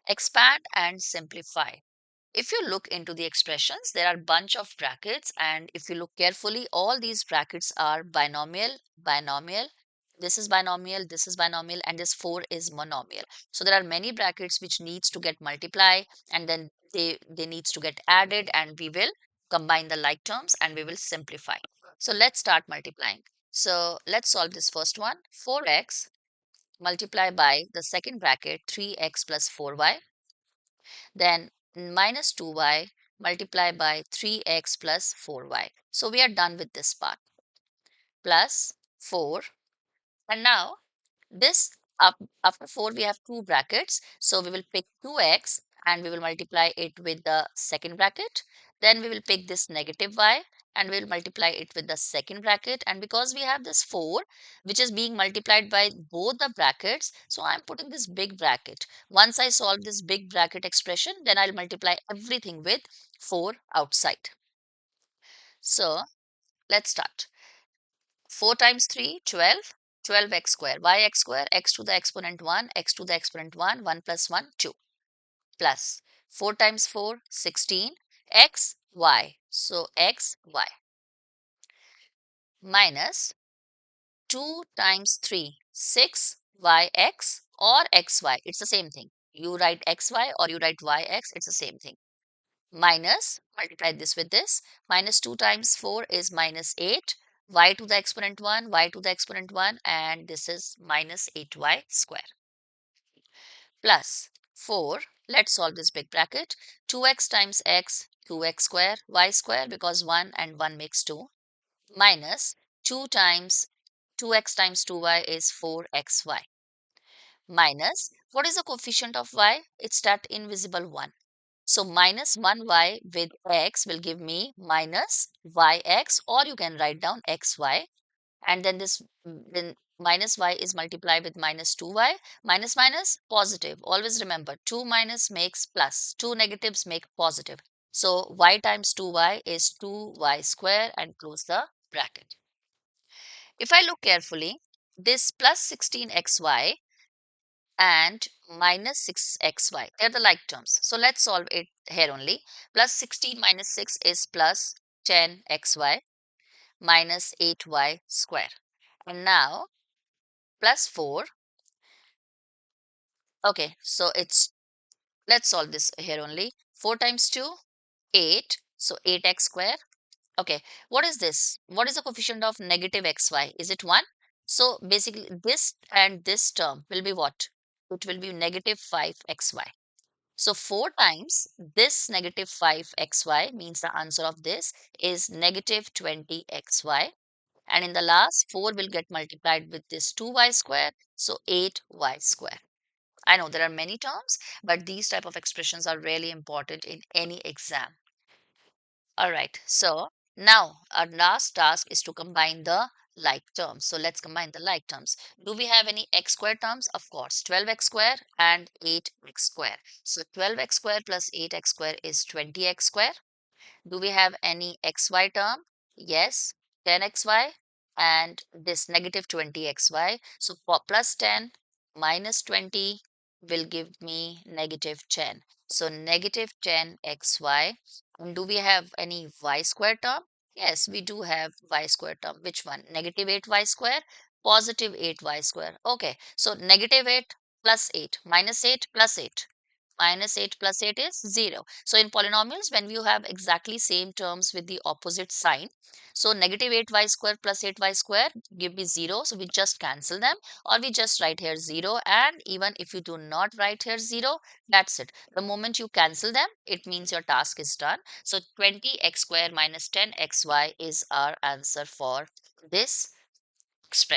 Expand and simplify. If you look into the expressions, there are bunch of brackets, and if you look carefully, all these brackets are binomial, binomial. This is binomial, this is binomial, and this 4 is monomial. So there are many brackets which needs to get multiply, and then they needs to get added, and we will combine the like terms and we will simplify. So let's start multiplying. So let's solve this first one. 4x multiply by the second bracket 3x plus 4y, then minus 2y multiply by 3x plus 4y. So we are done with this part. Plus 4. And now this after 4 we have two brackets. So we will pick 2x and we will multiply it with the second bracket. Then we will pick this negative y and we will multiply it with the second bracket. And because we have this 4 which is being multiplied by both the brackets, so I'm putting this big bracket. Once I solve this big bracket expression, then I'll multiply everything with 4 outside. So let's start. 4 times 3, 12. 12x square, yx square, x to the exponent 1, x to the exponent 1, 1 plus 1, 2. Plus 4 times 4, 16, x, y. So x, y. Minus 2 times 3, 6, yx or xy. It's the same thing. You write xy or you write yx, it's the same thing. Minus, multiply this with this, minus 2 times 4 is minus 8, y to the exponent 1, y to the exponent 1, and this is minus 8y square. Plus 4, let's solve this big bracket, 2x times x, 2x square, y square because 1 and 1 makes 2, minus 2 times 2x times 2y is 4xy, minus, what is the coefficient of y? It's that invisible 1. So minus 1y with x will give me minus yx, or you can write down xy. And then this then minus y is multiplied with minus 2y. Minus minus positive. Always remember 2 minus makes plus. 2 negatives make positive. So y times 2y is 2y square and close the bracket. If I look carefully, this plus 16xy and minus 6xy. They're the like terms. So let's solve it here only. Plus 16 minus 6 is plus 10xy minus 8y square. And now plus 4. Okay, so let's solve this here only. 4 times 2, 8. So 8x square. Okay, what is this? What is the coefficient of negative xy? Is it 1? So basically this and this term will be what? It will be negative 5xy. So 4 times this negative 5xy means the answer of this is negative 20xy. And in the last, 4 will get multiplied with this 2y square. So 8y square. I know there are many terms, but these type of expressions are really important in any exam. All right. So now our last task is to combine the like terms. So let's combine the like terms. Do we have any x square terms? Of course, 12x square and 8x square. So 12x square plus 8x square is 20x square. Do we have any xy term? Yes, 10xy and this negative 20xy. So plus 10 minus 20 will give me negative 10. So negative 10xy. And do we have any y square term? Yes, we do have y square term. Which one? Negative 8y square, positive 8y square. Okay, so negative 8 plus 8 minus 8 plus 8. Minus 8 plus 8 is 0. So in polynomials, when you have exactly same terms with the opposite sign, so negative 8y square plus 8y square give me 0. So we just cancel them, or we just write here 0. And even if you do not write here 0, that's it. The moment you cancel them, it means your task is done. So 20x square minus 10xy is our answer for this